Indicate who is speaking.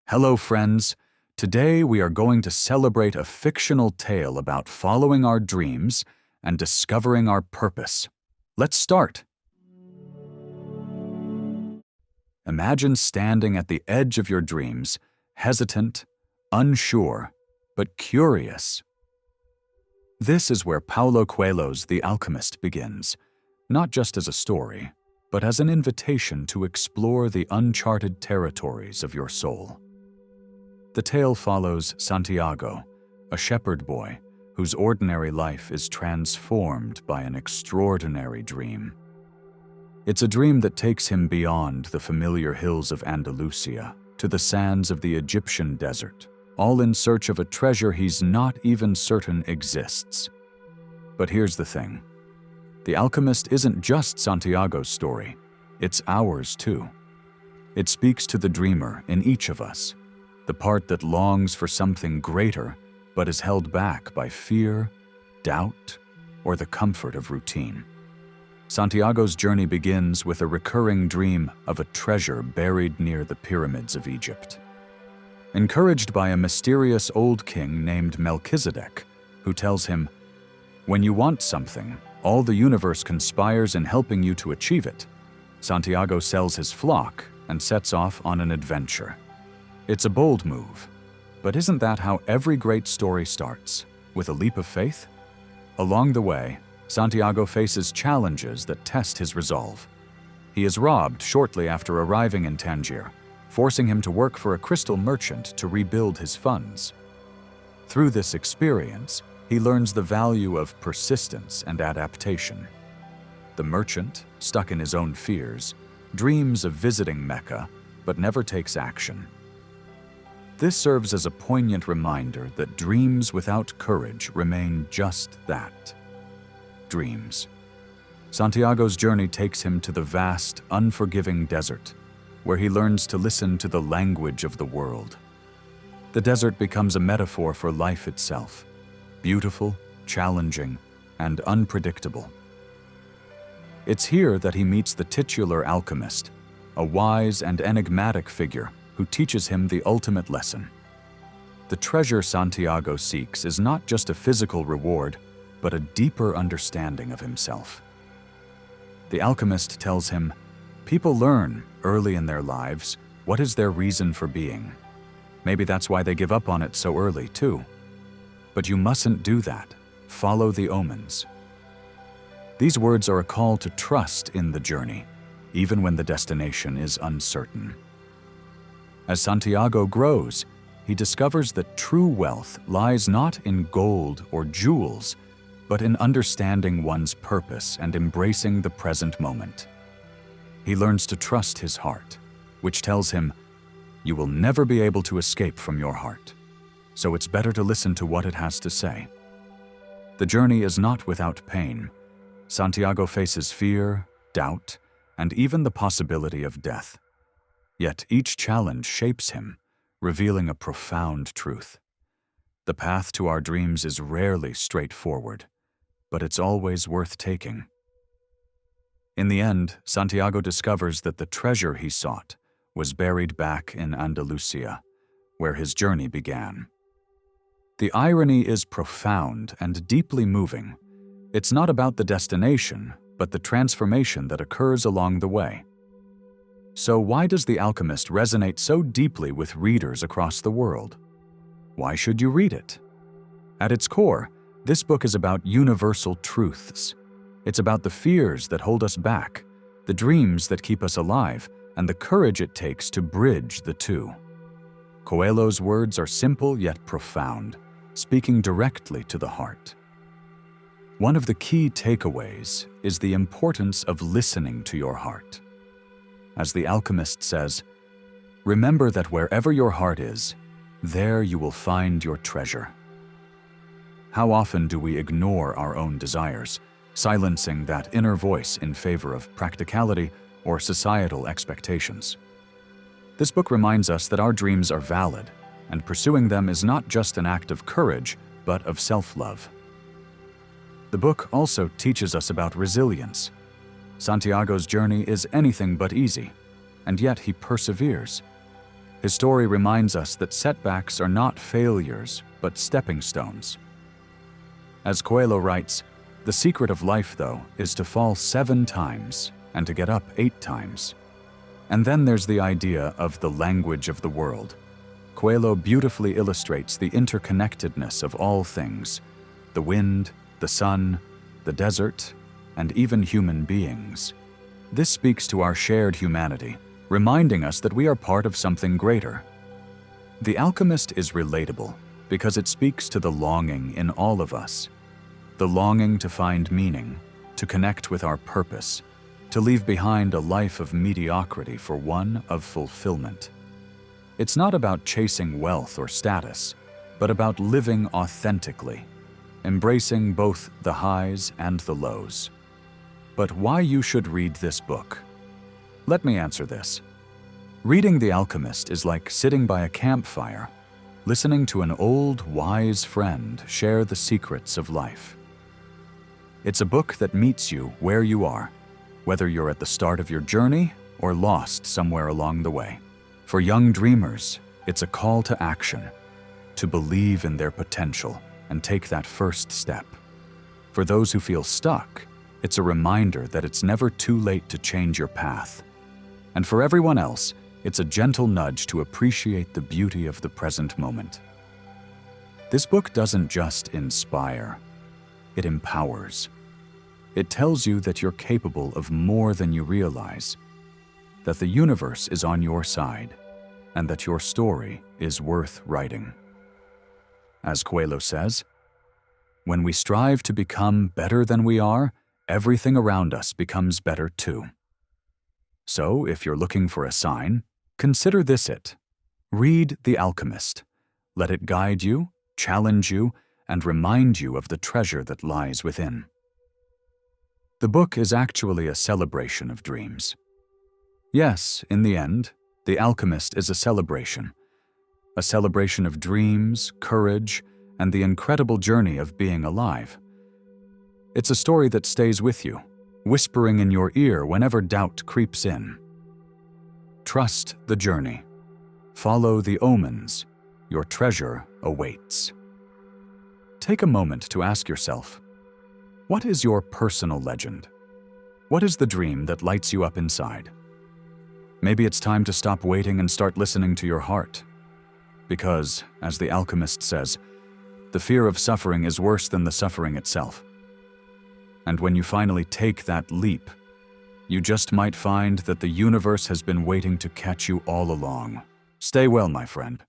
Speaker 1: Hello, friends. Today we are going to celebrate a fictional tale about following our dreams and discovering our purpose. Let's start. Imagine standing at the edge of your dreams, hesitant, unsure, but curious. This is where Paulo Coelho's The Alchemist begins, not just as a story, but as an invitation to explore the uncharted territories of your soul. The tale follows Santiago, a shepherd boy whose ordinary life is transformed by an extraordinary dream. It's a dream that takes him beyond the familiar hills of Andalusia to the sands of the Egyptian desert, all in search of a treasure he's not even certain exists. But here's the thing. The Alchemist isn't just Santiago's story, it's ours too. It speaks to the dreamer in each of us, the part that longs for something greater but is held back by fear, doubt, or the comfort of routine. Santiago's journey begins with a recurring dream of a treasure buried near the pyramids of Egypt. Encouraged by a mysterious old king named Melchizedek, who tells him, "When you want something, all the universe conspires in helping you to achieve it," Santiago sells his flock and sets off on an adventure. It's a bold move, but isn't that how every great story starts, with a leap of faith? Along the way, Santiago faces challenges that test his resolve. He is robbed shortly after arriving in Tangier, forcing him to work for a crystal merchant to rebuild his funds. Through this experience, he learns the value of persistence and adaptation. The merchant, stuck in his own fears, dreams of visiting Mecca, but never takes action. This serves as a poignant reminder that dreams without courage remain just that. Dreams. Santiago's journey takes him to the vast, unforgiving desert, where he learns to listen to the language of the world. The desert becomes a metaphor for life itself, beautiful, challenging, and unpredictable. It's here that he meets the titular alchemist, a wise and enigmatic figure who teaches him the ultimate lesson. The treasure Santiago seeks is not just a physical reward, but a deeper understanding of himself. The alchemist tells him, people learn early in their lives what is their reason for being. Maybe that's why they give up on it so early, too. But you mustn't do that. Follow the omens. These words are a call to trust in the journey, even when the destination is uncertain. As Santiago grows, he discovers that true wealth lies not in gold or jewels, but in understanding one's purpose and embracing the present moment. He learns to trust his heart, which tells him, "You will never be able to escape from your heart, so it's better to listen to what it has to say." The journey is not without pain. Santiago faces fear, doubt, and even the possibility of death. Yet each challenge shapes him, revealing a profound truth. The path to our dreams is rarely straightforward, but it's always worth taking. In the end, Santiago discovers that the treasure he sought was buried back in Andalusia, where his journey began. The irony is profound and deeply moving. It's not about the destination, but the transformation that occurs along the way. So why does The Alchemist resonate so deeply with readers across the world? Why should you read it? At its core, this book is about universal truths. It's about the fears that hold us back, the dreams that keep us alive, and the courage it takes to bridge the two. Coelho's words are simple yet profound, speaking directly to the heart. One of the key takeaways is the importance of listening to your heart. As The Alchemist says, "Remember that wherever your heart is, there you will find your treasure." How often do we ignore our own desires, silencing that inner voice in favor of practicality or societal expectations? This book reminds us that our dreams are valid, and pursuing them is not just an act of courage, but of self-love. The book also teaches us about resilience. Santiago's journey is anything but easy, and yet he perseveres. His story reminds us that setbacks are not failures, but stepping stones. As Coelho writes, the secret of life, though, is to fall 7 times and to get up 8 times. And then there's the idea of the language of the world. Coelho beautifully illustrates the interconnectedness of all things: the wind, the sun, the desert, and even human beings. This speaks to our shared humanity, reminding us that we are part of something greater. The Alchemist is relatable because it speaks to the longing in all of us. The longing to find meaning, to connect with our purpose, to leave behind a life of mediocrity for one of fulfillment. It's not about chasing wealth or status, but about living authentically, embracing both the highs and the lows. But why you should read this book? Let me answer this. Reading The Alchemist is like sitting by a campfire, listening to an old, wise friend share the secrets of life. It's a book that meets you where you are, whether you're at the start of your journey or lost somewhere along the way. For young dreamers, it's a call to action, to believe in their potential and take that first step. For those who feel stuck, it's a reminder that it's never too late to change your path. And for everyone else, it's a gentle nudge to appreciate the beauty of the present moment. This book doesn't just inspire, it empowers. It tells you that you're capable of more than you realize, that the universe is on your side, and that your story is worth writing. As Coelho says, when we strive to become better than we are, everything around us becomes better too. So, if you're looking for a sign, consider this it. Read The Alchemist. Let it guide you, challenge you, and remind you of the treasure that lies within. The book is actually a celebration of dreams. Yes, in the end, The Alchemist is a celebration of dreams, courage, and the incredible journey of being alive. It's a story that stays with you, whispering in your ear whenever doubt creeps in. Trust the journey. Follow the omens. Your treasure awaits. Take a moment to ask yourself, what is your personal legend? What is the dream that lights you up inside? Maybe it's time to stop waiting and start listening to your heart. Because, as The Alchemist says, the fear of suffering is worse than the suffering itself. And when you finally take that leap, you just might find that the universe has been waiting to catch you all along. Stay well, my friend.